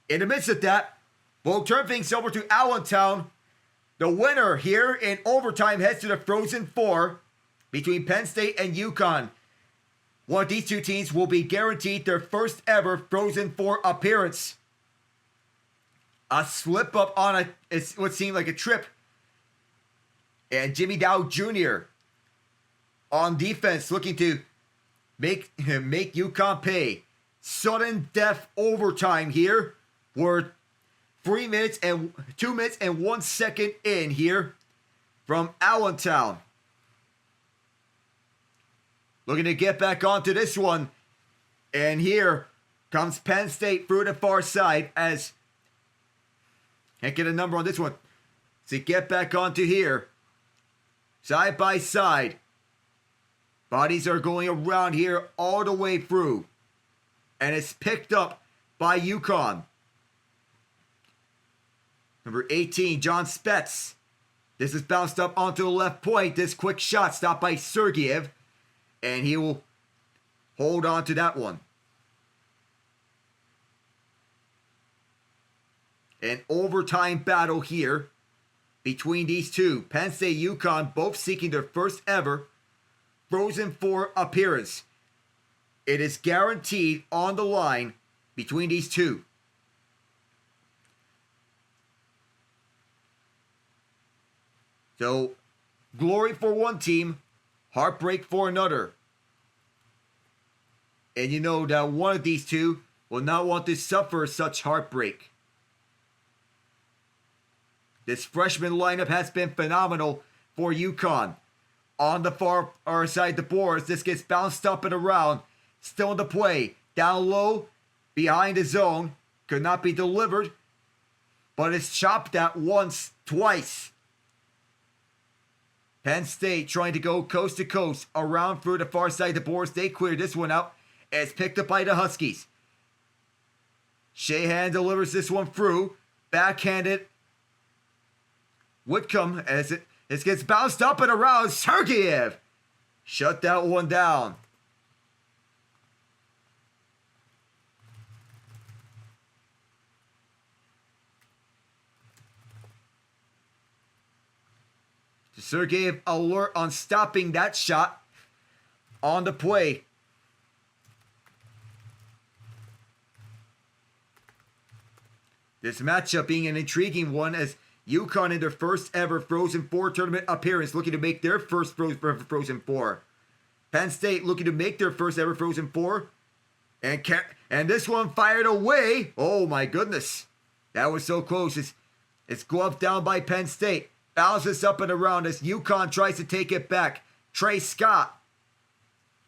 In the midst of that, we'll turn things over to Allentown. The winner here in overtime heads to the Frozen Four between Penn State and UConn. One of these two teams will be guaranteed their first ever Frozen Four appearance. A slip up on what seemed like a trip. And Jimmy Dow Jr. on defense looking to make UConn pay. Sudden death overtime here. We're 2 minutes and 1 second in here from Allentown. Looking to get back onto this one. And here comes Penn State through the far side as... Can't get a number on this one. So get back onto here. Side by side. Bodies are going around here all the way through. And it's picked up by UConn. Number 18, John Spetz. This is bounced up onto the left point. This quick shot stopped by Sergeyev. And he will hold on to that one. An overtime battle here between these two. Penn State, UConn, both seeking their first ever Frozen Four appearance. It is guaranteed on the line between these two. So, glory for one team, heartbreak for another. And you know that one of these two will not want to suffer such heartbreak. This freshman lineup has been phenomenal for UConn. On the far side of the boards, this gets bounced up and around. Still in the play. Down low, behind the zone. Could not be delivered. But it's chopped at once, twice. Penn State trying to go coast to coast. Around through the far side of the boards. They cleared this one out. It's picked up by the Huskies. Shahan delivers this one through. Backhanded. Whitcomb as it gets bounced up and around. Sergeyev shut that one down. Sergeyev alert on stopping that shot on the play. This matchup being an intriguing one as UConn in their first ever Frozen Four tournament appearance looking to make their first Frozen Four. Penn State looking to make their first ever Frozen Four. And this one fired away. Oh my goodness. That was so close. It's gloved down by Penn State. Bounces up and around as UConn tries to take it back. Trey Scott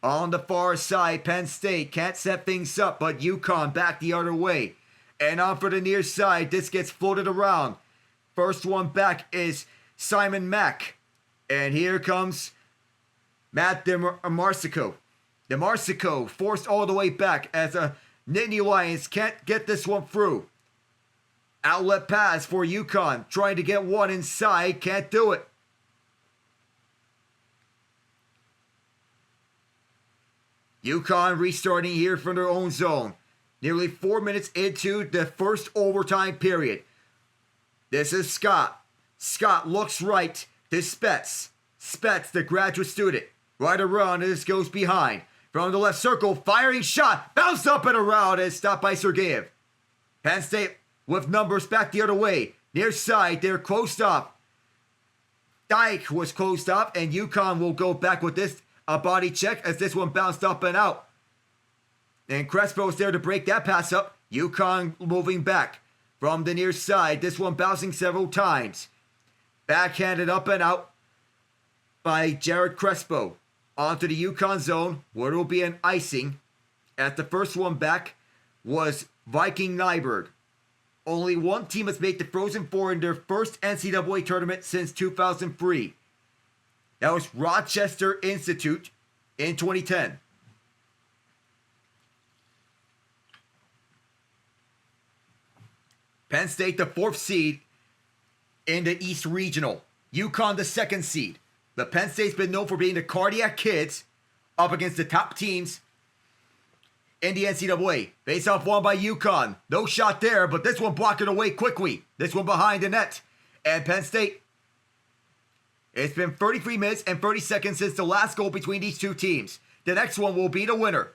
on the far side. Penn State can't set things up, but UConn back the other way. And on for the near side. This gets floated around. First one back is Simon Mack. And here comes Matt DeMarsico. DeMarsico forced all the way back as a Nittany Lions can't get this one through. Outlet pass for UConn. Trying to get one inside. Can't do it. UConn restarting here from their own zone. Nearly 4 minutes into the first overtime period. This is Scott. Scott looks right to Spetz. Spetz, the graduate student. Right around, and this goes behind. From the left circle, firing shot. Bounced up and around and stopped by Sergeyev. Penn State with numbers back the other way. Near side, they're closed off. Dyke was closed off, and UConn will go back with this body check as this one bounced up and out. And Crespo's there to break that pass up. UConn moving back. From the near side, this one bouncing several times. Backhanded up and out by Jared Crespo. Onto the UConn zone, where it will be an icing. At the first one back was Viking Nyberg. Only one team has made the Frozen Four in their first NCAA tournament since 2003. That was Rochester Institute in 2010. Penn State, the 4th seed in the East Regional. UConn, the 2nd seed. But Penn State's been known for being the cardiac kids up against the top teams in the NCAA. Face-off won by UConn. No shot there, but this one blocked it away quickly. This one behind the net. And Penn State. It's been 33 minutes and 30 seconds since the last goal between these two teams. The next one will be the winner.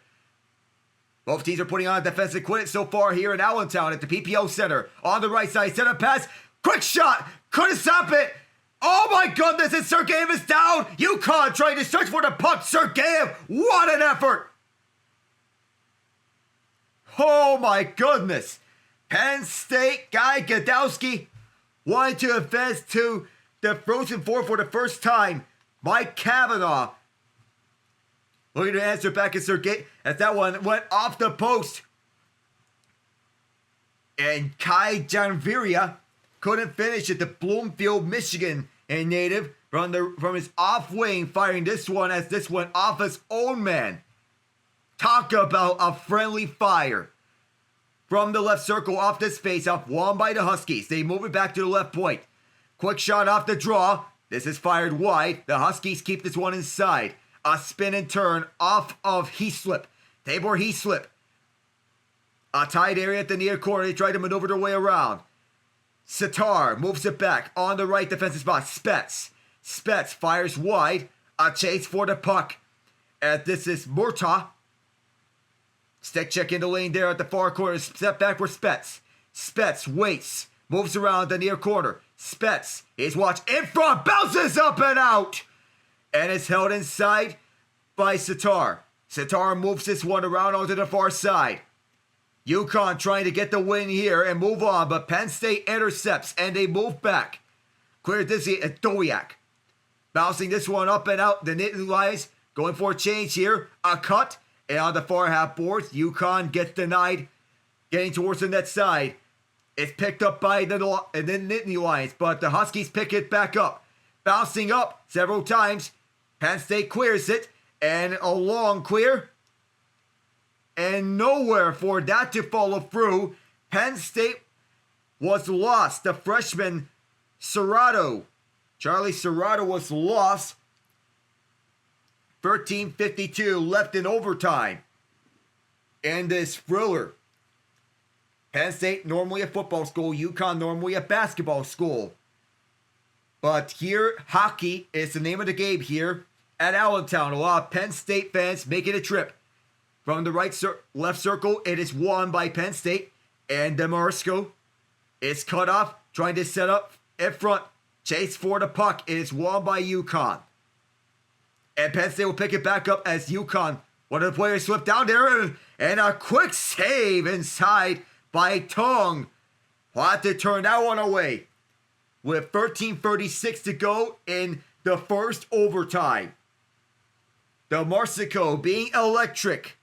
Both teams are putting on a defensive quit so far here in Allentown at the PPO Center. On the right side, center pass. Quick shot. Couldn't stop it. Oh my goodness, and Sergeyev is down. UConn trying to search for the puck. Sergeyev, what an effort. Oh my goodness. Penn State guy Gadowski wanted to advance to the Frozen Four for the first time. Mike Kavanaugh looking to answer back at Sergey as that one went off the post. And Kai Janviria couldn't finish it. The Bloomfield, Michigan native from his off wing firing this one as this went off his own man. Talk about a friendly fire. From the left circle off this face-off, won by the Huskies. They move it back to the left point. Quick shot off the draw. This is fired wide. The Huskies keep this one inside. A spin and turn off of Heaslip. Tabor Heaslip. A tight area at the near corner. They try to maneuver their way around. Sitar moves it back on the right defensive spot. Spets fires wide. A chase for the puck. And this is Murtaugh. Stick check in the lane there at the far corner. Step back for Spets. Spets waits. Moves around the near corner. Spets is watched in front. Bounces up and out. And it's held inside by Sitar. Sitar moves this one around onto the far side. UConn trying to get the win here and move on, but Penn State intercepts and they move back. Clear dizzy at Doyak. Bouncing this one up and out. The Nittany Lions going for a change here. A cut. And on the far half boards, UConn gets denied. Getting towards the net side. It's picked up by the Nittany Lions, but the Huskies pick it back up. Bouncing up several times. Penn State clears it. And a long clear. And nowhere for that to follow through. Penn State was lost. The freshman Serrato, Charlie Serrato was lost. 13:52 left in overtime. And this thriller. Penn State normally a football school. UConn normally a basketball school. But here, hockey is the name of the game here at Allentown. A lot of Penn State fans making a trip. From the left circle, it is won by Penn State. And DeMarco is cut off, trying to set up in front. Chase for the puck. It is won by UConn. And Penn State will pick it back up as UConn. One of the players slipped down there. And a quick save inside by Tung. We'll have to turn that one away. With 13:36 to go in the first overtime. DeMarco being electric.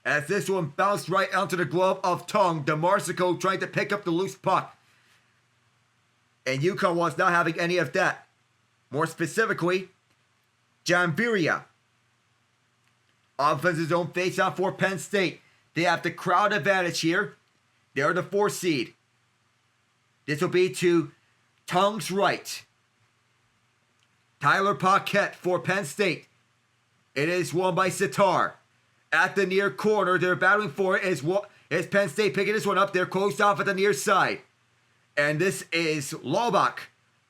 As this one bounced right onto the glove of Tung. DeMarco trying to pick up the loose puck. And UConn was not having any of that. More specifically, Janviria. Offensive zone face-off for Penn State. They have the crowd advantage here. They're the 4 seed. This will be to Tung's right. Tyler Paquette for Penn State. It is won by Sitar. At the near corner, they're battling for it. Is Penn State picking this one up? They're closed off at the near side. And this is Lobach,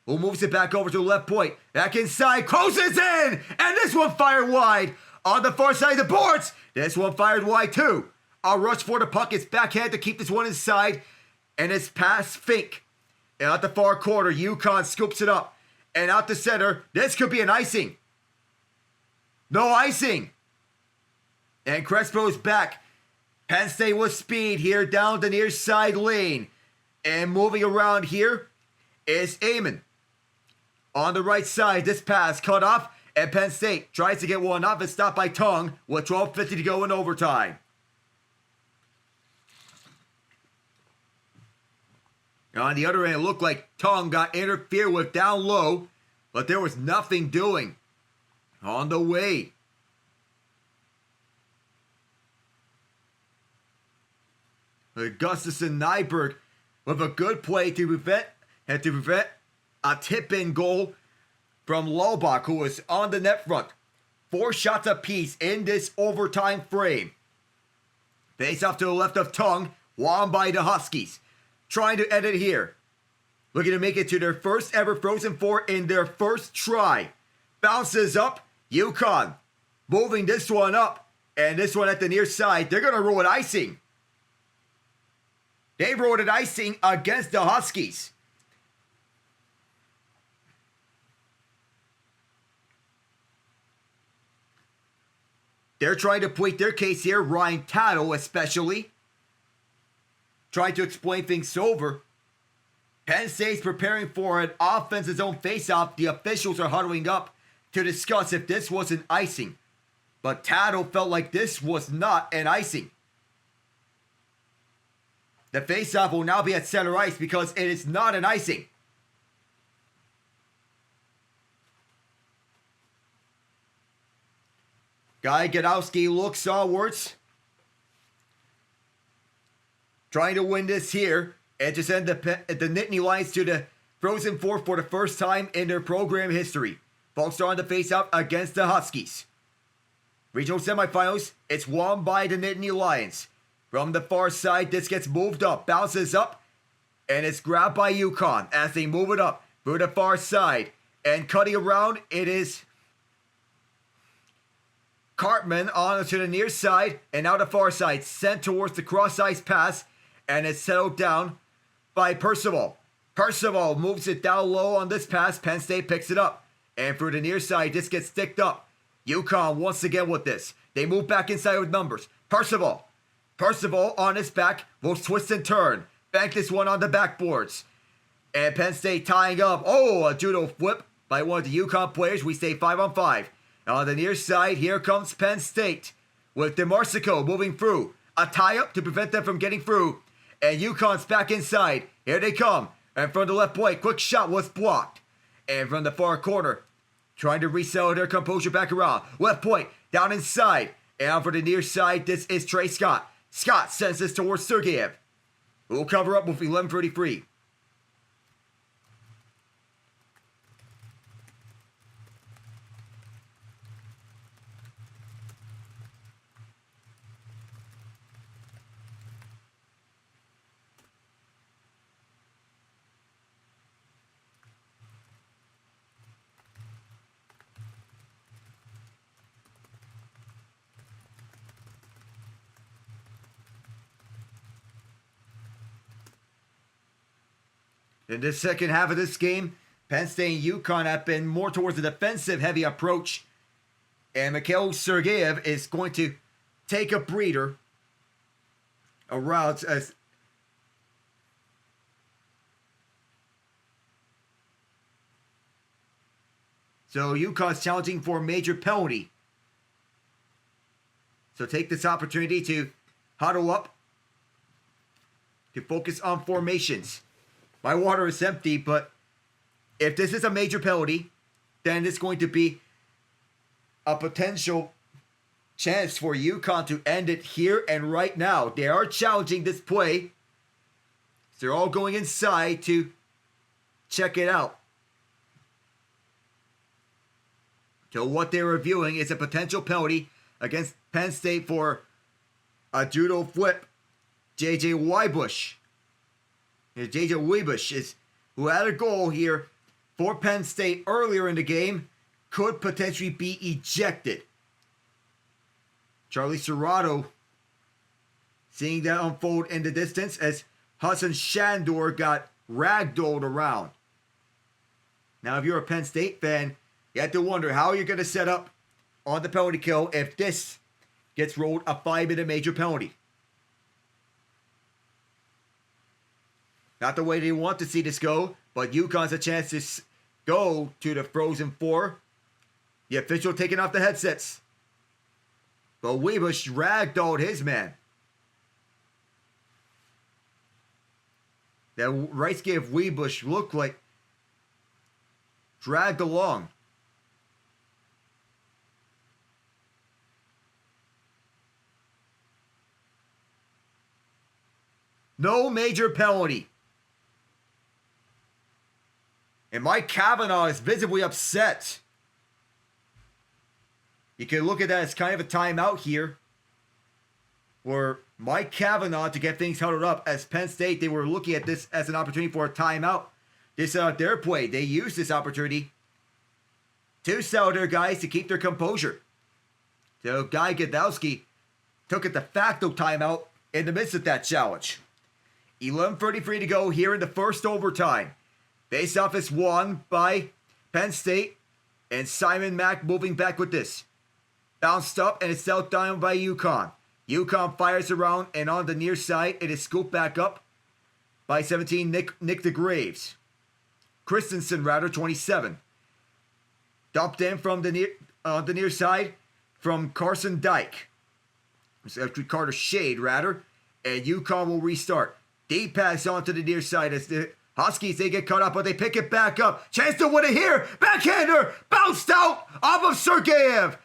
who moves it back over to the left point. Back inside, closes in! And this one fired wide on the far side of the boards. This one fired wide too. A rush for the puck. It's backhand to keep this one inside. And it's past Fink. And at the far corner, UConn scoops it up. And out the center, this could be an icing. No icing. And Crespo's back. Penn State with speed here down the near side lane. And moving around here is Amon. On the right side, this pass cut off. And Penn State tries to get one off and stopped by Tung with 12:50 to go in overtime. On the other end, it looked like Tung got interfered with down low, but there was nothing doing on the way. Gustafson Nyberg with a good play to prevent a tip-in goal from Lobach, who was on the net front. 4 shots apiece in this overtime frame. Face off to the left of Tongue, won by the Huskies. Trying to end it here. Looking to make it to their first ever Frozen Four in their first try. Bounces up, UConn. Moving this one up. And this one at the near side, they're going to roll an icing. They rolled an icing against the Huskies. They're trying to plead their case here, Ryan Tattle especially. Trying to explain things over. Penn State's preparing for an offensive zone faceoff. The officials are huddling up to discuss if this was an icing. But Tattle felt like this was not an icing. The faceoff will now be at center ice because it is not an icing. Guy Gadowski looks onwards. Trying to win this here and to send the Nittany Lions to the Frozen Four for the first time in their program history. Folks are on the faceoff against the Huskies. Regional semifinals, it's won by the Nittany Lions. From the far side, this gets moved up, bounces up, and it's grabbed by UConn as they move it up through the far side. And cutting around, it is Cartman on to the near side and now the far side, sent towards the cross-ice pass, and it's settled down by Percival. Percival moves it down low on this pass. Penn State picks it up. And through the near side, this gets sticked up. UConn once again with this. They move back inside with numbers. Percival on his back will twist and turn. Bank this one on the backboards. And Penn State tying up. Oh, a judo flip by one of the UConn players. We stay 5-on-5. On the near side, here comes Penn State with DeMarsico moving through. A tie-up to prevent them from getting through. And UConn's back inside. Here they come. And from the left point, quick shot was blocked. And from the far corner, trying to resettle their composure back around. Left point, down inside. And for the near side, this is Trey Scott. Scott sends this towards Sergeyev, who will cover up with 11:33. In the second half of this game, Penn State and UConn have been more towards a defensive-heavy approach. And Mikhail Sergeyev is going to take a breather around as so UConn's challenging for a major penalty. So take this opportunity to huddle up, to focus on formations. My water is empty, but if this is a major penalty, then it's going to be a potential chance for UConn to end it here and right now. They are challenging this play. They're all going inside to check it out. So what they're reviewing is a potential penalty against Penn State for a judo flip. J.J. Weibush. J.J. Weibush is who had a goal here for Penn State earlier in the game, could potentially be ejected. Charlie Serrato seeing that unfold in the distance as Hudson Shandor got ragdolled around. Now, if you're a Penn State fan, you have to wonder how you're going to set up on the penalty kill if this gets rolled a 5-minute major penalty. Not the way they want to see this go, but UConn's a chance to go to the Frozen Four. The official taking off the headsets. But Weibush ragdolled his man. That right ski of Weibush looked like dragged along. No major penalty. And Mike Cavanaugh is visibly upset. You can look at that as kind of a timeout here for Mike Kavanaugh to get things huddled up. As Penn State, they were looking at this as an opportunity for a timeout. This their play. They used this opportunity to sell their guys to keep their composure. So Guy Gadowski took a de facto timeout in the midst of that challenge. 11:33 to go here in the first overtime. Face-off is won by Penn State, and Simon Mack moving back with this. Bounced up, and it's dealt down by UConn. UConn fires around, and on the near side, it is scooped back up by 17, Nick DeGraves. Christensen, 27. Dumped in from the near side from Carson Dyke. It's actually Carter Shade, and UConn will restart. Deep pass onto the near side as the Huskies, they get cut up, but they pick it back up. Chance to win it here. Backhander bounced out off of Sergeyev.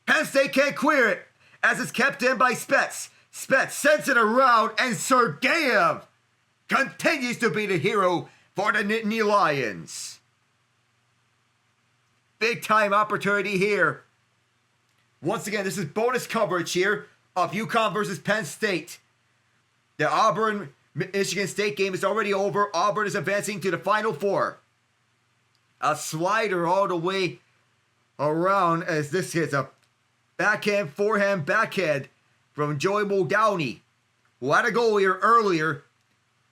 Penn State can't clear it as it's kept in by Spets. Spets sends it around, and Sergeyev continues to be the hero for the Nittany Lions. Big time opportunity here. Once again, this is bonus coverage here of UConn versus Penn State. The Auburn-Michigan State game is already over. Auburn is advancing to the Final Four. A slider all the way around as this hits a forehand, backhand from Joey Muldowney, who had a goal here earlier,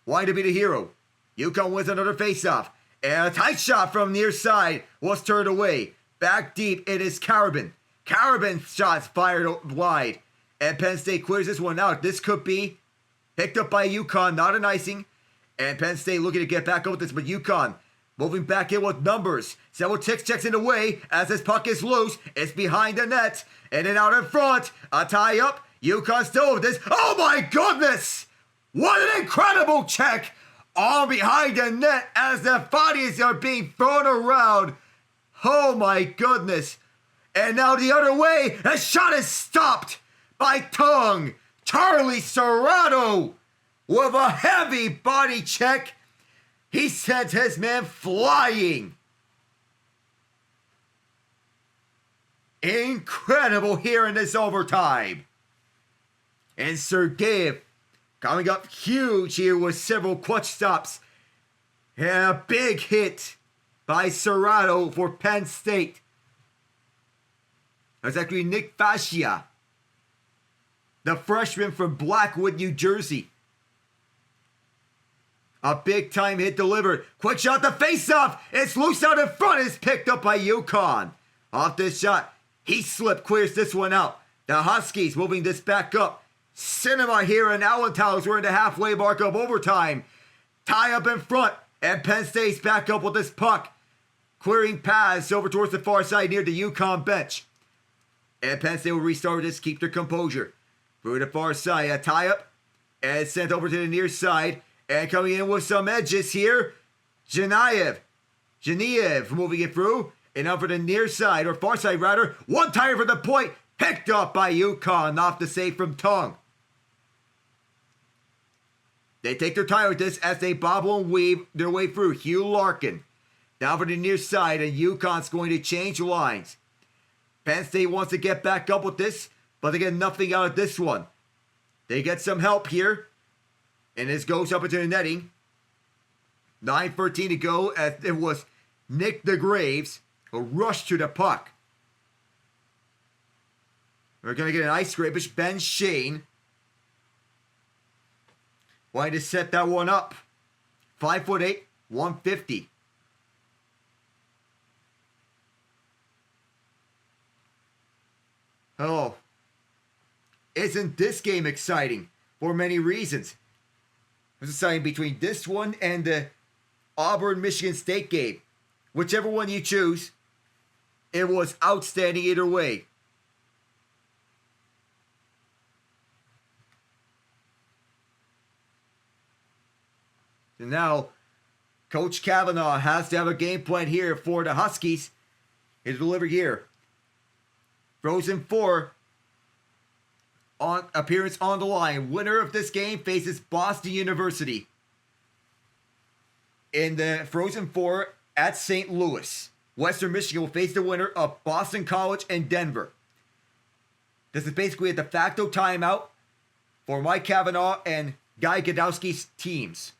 wanting to be the hero. UConn wins another faceoff, and a tight shot from near side was turned away. Back deep, it is Carabin. Carabin's shots fired wide, and Penn State clears this one out. This could be picked up by UConn, not an icing, and Penn State looking to get back up with this, but UConn moving back in with numbers. Several checks in the way as this puck is loose. It's behind the net. And then out in front, a tie up. UConn still with this. Oh my goodness! What an incredible check! All behind the net as the bodies are being thrown around. Oh my goodness. And now the other way. The shot is stopped by Tongue. Charlie Serrato with a heavy body check. He sent his man flying. Incredible here in this overtime. And Sergeyev coming up huge here with several clutch stops. And a big hit by Serrato for Penn State. That's actually Nick Fascia, the freshman from Blackwood, New Jersey. A big time hit delivered. Quick shot to face off. It's loose out in front. It's picked up by UConn. Off this shot. He slipped. Clears this one out. The Huskies moving this back up. Cinema here in Allentown as we're in the halfway mark of overtime. Tie up in front. And Penn State's back up with this puck. Clearing pass over towards the far side near the UConn bench. And Penn State will restart this. Keep their composure. Through the far side. A tie up. And sent over to the near side. And coming in with some edges here, Geniev moving it through. And up for the near side, or far side rather. One tire for the point. Picked up by UConn off the save from Tongue. They take their time with this as they bobble and weave their way through. Hugh Larkin down for the near side, and UConn's going to change lines. Penn State wants to get back up with this, but they get nothing out of this one. They get some help here. And this goes up into the netting. 9:13 to go as it was Nick DeGraves who rushed to the puck. We're going to get an ice scrapish. Ben Shane wanting to set that one up. 5'8", 150. Oh, isn't this game exciting for many reasons? There's a sign between this one and the Auburn-Michigan State game. Whichever one you choose, it was outstanding either way. So now, Coach Kavanaugh has to have a game plan here for the Huskies. It's delivered here. Frozen 4. Appearance on the line. Winner of this game faces Boston University in the Frozen 4 at St. Louis. Western Michigan will face the winner of Boston College and Denver. This is basically a de facto timeout for Mike Cavanaugh and Guy Gadowski's teams.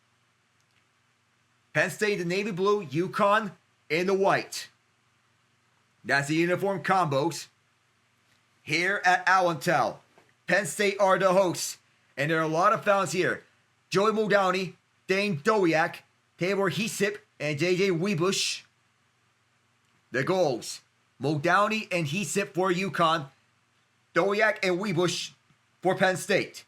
Penn State in the navy blue, UConn in the white. That's the uniform combos. Here at Allentown, Penn State are the hosts, and there are a lot of fans here. Joey Muldowney, Dane Dowiak, Tabor Heesip, and JJ Webush. The goals, Muldowney and Heesip for UConn, Dowiak and Webush for Penn State.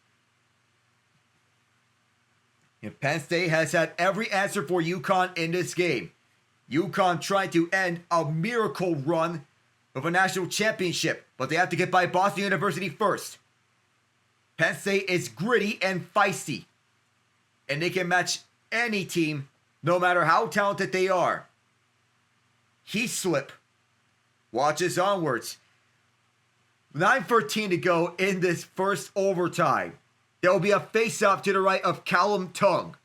And Penn State has had every answer for UConn in this game. UConn trying to end a miracle run of a national championship, but they have to get by Boston University first. Penn State is gritty and feisty, and they can match any team no matter how talented they are. Heeslip watches onwards. 9:13 to go in this first overtime. There will be a face-off to the right of Callum Tung.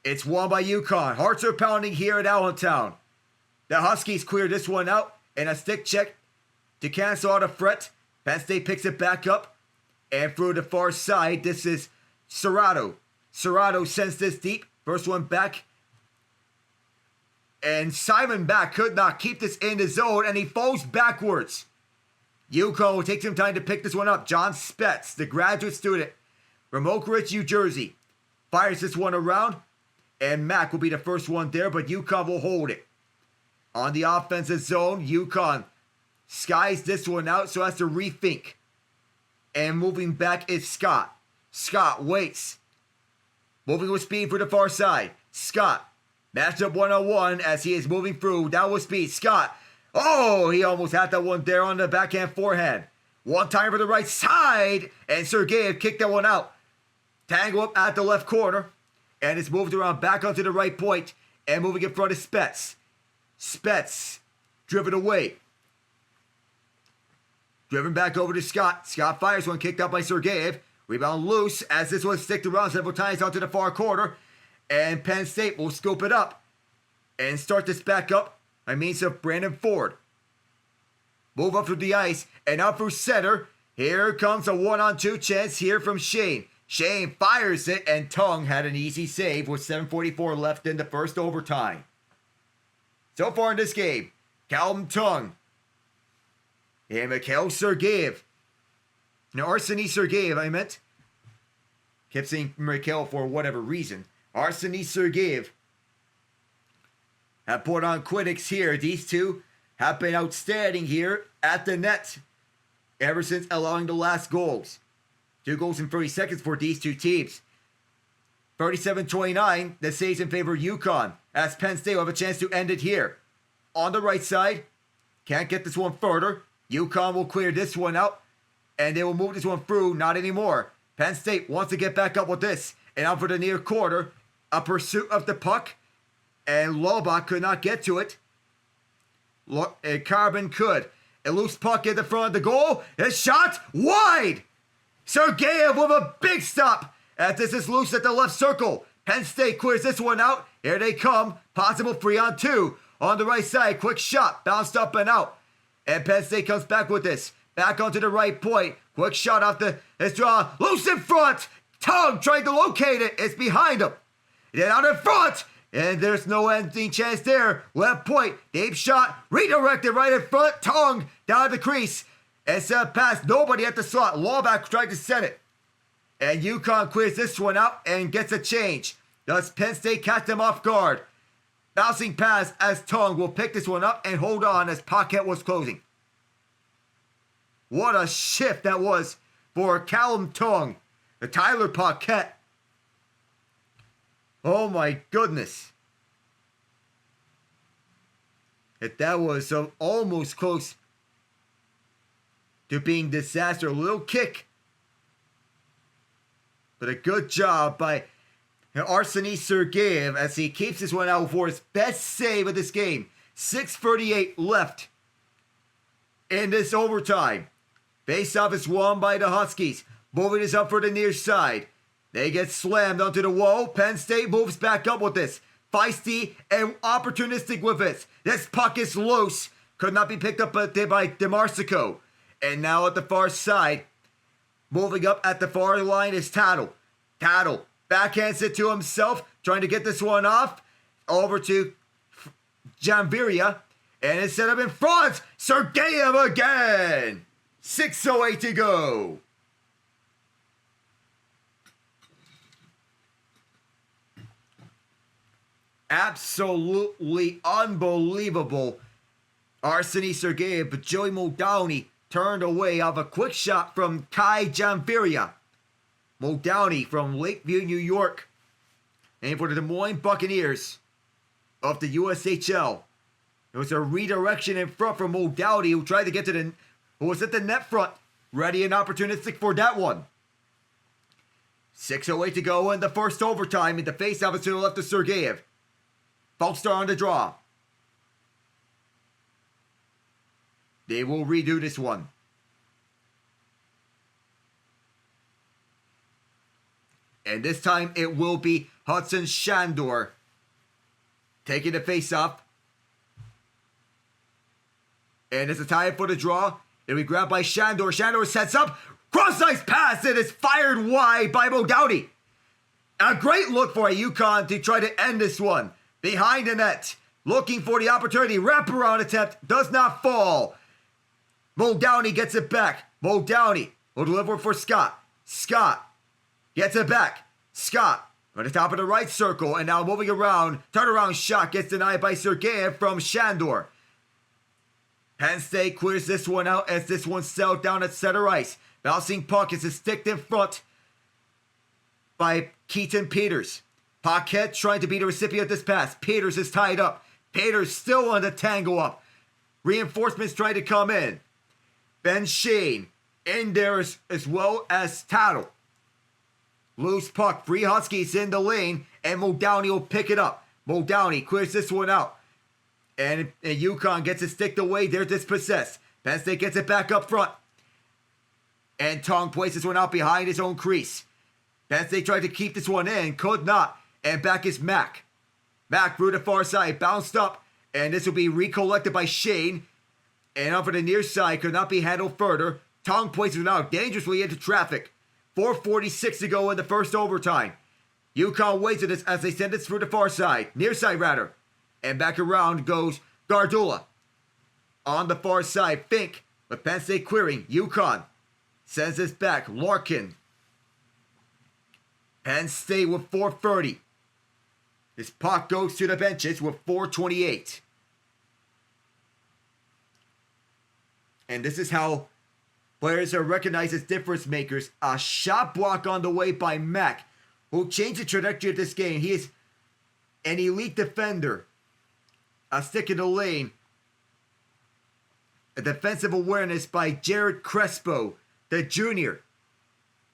It's won by UConn. Hearts are pounding here at Allentown. The Huskies clear this one out, and a stick check to cancel out a threat. Penn State picks it back up, and through the far side, this is Serrato. Serrato sends this deep. First one back. And Simon Back could not keep this in the zone, and he falls backwards. UConn will take some time to pick this one up. John Spetz, the graduate student from Oak Ridge, New Jersey, fires this one around, and Mack will be the first one there, but UConn will hold it. On the offensive zone, UConn skies this one out so has to rethink. And moving back is Scott. Scott waits. Moving with speed for the far side. Scott matched up one-on-one as he is moving through. Down with speed. Scott. Oh, he almost had that one there on the backhand forehand. One time for the right side. And Sergeyev kicked that one out. Tangle up at the left corner. And it's moved around back onto the right point. And moving in front of Spetz. Spetz driven away. Driven back over to Scott. Scott fires one kicked out by Sergeyev. Rebound loose as this one sticked around several times onto the far corner. And Penn State will scoop it up and start this back up by means of Brandon Ford. Move up through the ice and out through center. Here comes a 1-on-2 chance here from Shane. Shane fires it, and Tung had an easy save with 7:44 left in the first overtime. So far in this game, Callum Tung and Mikhail Sergeyev. Now, Arseny Sergeyev, I meant. Kept saying Mikhail for whatever reason. Arseny Sergeyev have put on critics here. These two have been outstanding here at the net ever since allowing the last goals. 2 goals in 30 seconds for these two teams. 37-29, the saves in favor of UConn, as Penn State will have a chance to end it here. On the right side, can't get this one further. UConn will clear this one out, and they will move this one through. Not anymore. Penn State wants to get back up with this, and out for the near quarter. A pursuit of the puck, and Lobach could not get to it. Carbon could. A loose puck in the front of the goal. A shot wide. Sergeyev with a big stop as this is loose at the left circle. Penn State clears this one out. Here they come. Possible 3-on-2. On the right side, quick shot. Bounced up and out. And Penn State comes back with this. Back onto the right point. Quick shot off the draw. Loose in front. Tung trying to locate it. It's behind him. Then out in front. And there's no ending chance there. Left point. Deep shot. Redirected right in front. Tung down the crease. And sent past nobody at the slot. Lawback tried to set it. And UConn clears this one out and gets a change. Does Penn State catch them off guard? Bouncing pass as Tung will pick this one up and hold on as Paquette was closing. What a shift that was for Callum Tung. The Tyler Paquette. Oh my goodness. That was almost close to being disaster. A little kick. But a good job by Arseny Sergeyev as he keeps this one out for his best save of this game. 6:38 left in this overtime. Face-off is won by the Huskies. Moving this up for the near side. They get slammed onto the wall. Penn State moves back up with this. Feisty and opportunistic with it. This puck is loose. Could not be picked up by DeMarsico. And now at the far side, moving up at the far line is Tattle. Tattle backhands it to himself, trying to get this one off. Over to Janviria. And it's set up in front. Sergeyev again. 6:08 to go. Absolutely unbelievable. Arseny Sergeyev, but Joey Muldowney turned away off a quick shot from Kai Janviria. Muldowney from Lakeview, New York. And for the Des Moines Buccaneers of the USHL. It was a redirection in front from Muldowney, who tried to get to who was at the net front. Ready and opportunistic for that one. 6:08 to go in the first overtime. And the faceoff is to the left of Sergeyev. Falkstar on the draw. They will redo this one. And this time it will be Hudson Shandor taking the face-off. And it's a tie for the draw. It'll be grabbed by Shandor. Shandor sets up. Cross-ice pass. It is fired wide by Muldowney. A great look for a UConn to try to end this one. Behind the net. Looking for the opportunity. Wraparound attempt. Does not fall. Muldowney gets it back. Muldowney will deliver for Scott. Scott gets it back. Scott on the top of the right circle. And now moving around. Turnaround shot gets denied by Sergeyev from Shandor. Penn State clears this one out as this one sailed down at center ice. Bouncing puck is sticked in front by Keaton Peters. Paquette trying to be the recipient of this pass. Peters is tied up. Peters still on the tango up. Reinforcements trying to come in. Ben Shane in there as well as Tattle. Loose puck. Free Huskies in the lane. And Muldowney will pick it up. Muldowney clears this one out. And UConn gets it sticked away. They're dispossessed. Penn State gets it back up front. And Tong places one out behind his own crease. Penn State tried to keep this one in. Could not. And back is Mack. Mack through the far side. Bounced up. And this will be recollected by Shane. And over the near side. Could not be handled further. Tong places one out dangerously into traffic. 4:46 to go in the first overtime. UConn waits at this as they send it through the far side. Near side rather. And back around goes Gardula. On the far side, Fink with Penn State querying. UConn sends this back. Larkin. Penn State with 4:30. This puck goes to the benches with 4:28. And this is how players are recognized as difference makers. A shot block on the way by Mack, who changed the trajectory of this game. He is an elite defender. A stick in the lane. A defensive awareness by Jared Crespo, the junior.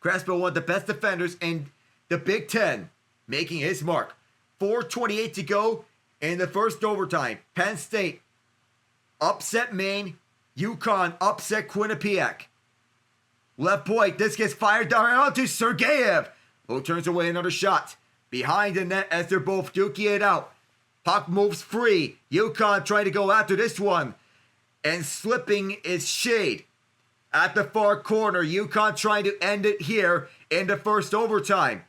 Crespo, one of the best defenders in the Big Ten, making his mark. 4:28 to go in the first overtime. Penn State upset Maine. UConn upset Quinnipiac. Left point. This gets fired down onto Sergeyev, who turns away another shot. Behind the net as they're both duking it out. Puck moves free. UConn trying to go after this one. And slipping is Shade. At the far corner. UConn trying to end it here in the first overtime.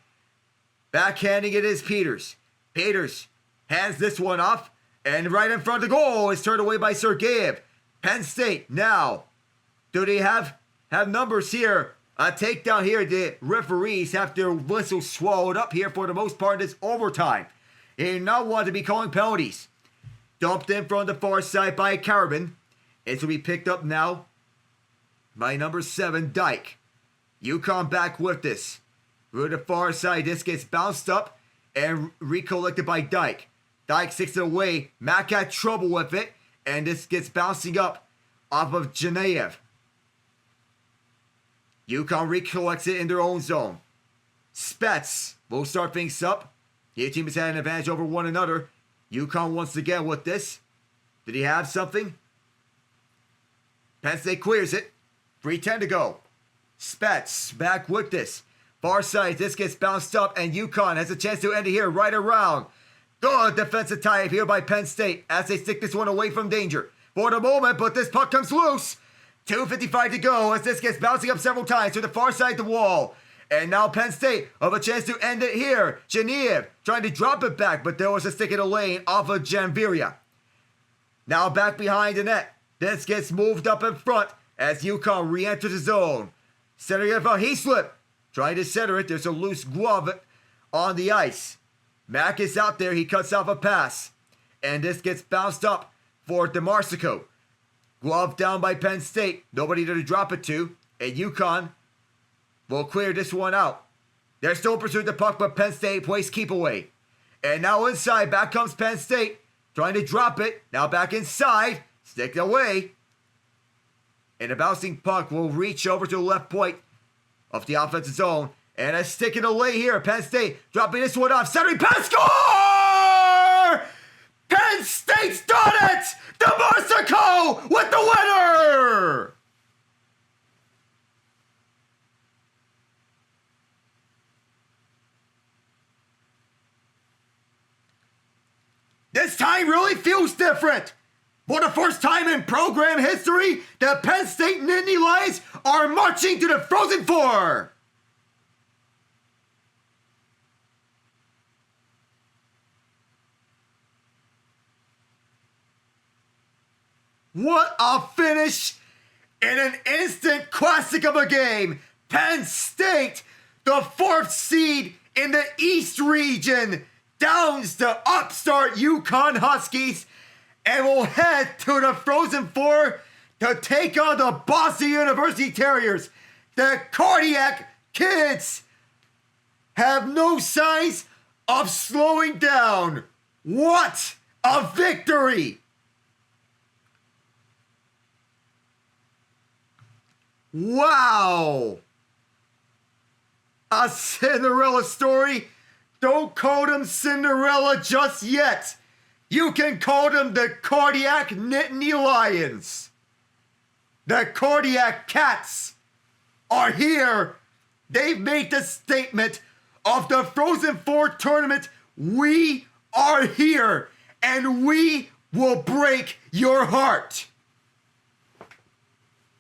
Backhanding it is Peters. Peters hands this one off. And right in front of the goal is turned away by Sergeyev. Penn State now. Do they have numbers here? A takedown here. The referees have their whistles swallowed up here for the most part in this overtime. They do not want to be calling penalties. Dumped in from the far side by Carbon. It's to be picked up now by number 7, Dyke. UConn back with this. Through the far side, this gets bounced up and recollected by Dyke. Dyke sticks it away. Mack had trouble with it. And this gets bouncing up off of Janaev. UConn recollects it in their own zone. Spets will start things up. Neither team has had an advantage over one another. UConn once again with this. Did he have something? Penn State clears it. 3:10 to go. Spets back with this. Far side, this gets bounced up, and UConn has a chance to end it here right around. Good defensive tie here by Penn State as they stick this one away from danger. for the moment, but this puck comes loose. 2:55 to go as this gets bouncing up several times to the far side of the wall. And now Penn State have a chance to end it here. Genev trying to drop it back, but there was a stick in the lane off of Janviria. Now back behind the net. This gets moved up in front as UConn re-enters the zone. Centering it for Heaslip. Trying to center it. There's a loose glove on the ice. Mack is out there. He cuts off a pass. And this gets bounced up for DeMarsico. Glove down by Penn State. Nobody to drop it to. And UConn will clear this one out. They're still pursuing the puck, but Penn State plays keep away. And now inside, back comes Penn State. Trying to drop it. Now back inside. Stick away. And a bouncing puck will reach over to the left point of the offensive zone. And a stick in the lane here. Penn State dropping this one off. Centering pass. Score! Penn State's done it! DeMarsico with the winner! This time really feels different. For the first time in program history, the Penn State Nittany Lions are marching to the Frozen Four. What a finish in an instant classic of a game. Penn State, the fourth seed in the East region, downs the upstart UConn Huskies and will head to the Frozen Four to take on the Boston University Terriers. The Cardiac Kids have no signs of slowing down. What a victory! Wow! A Cinderella story? Don't call them Cinderella just yet. You can call them the Cardiac Nittany Lions. The Cardiac Cats are here. They've made the statement of the Frozen Four tournament. We are here, and we will break your heart.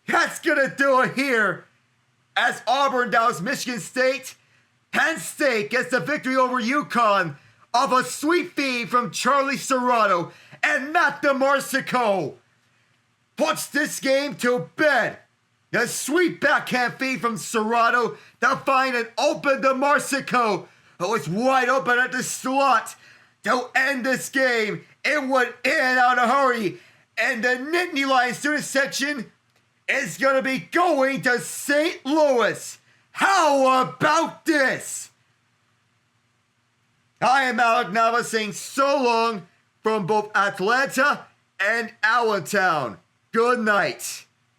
That's gonna do it here as Auburn downs Michigan State. Penn State gets the victory over UConn of a sweet feed from Charlie Serrato, and Matt DeMarsico puts this game to bed. The sweet backhand feed from Serrato to find an open DeMarsico, who was wide open at the slot to end this game. It went in and out of a hurry, and the Nittany Lions student section is going to be going to St. Louis. How about this? I am Alec Nava saying so long from both Atlanta and Allentown. Good night.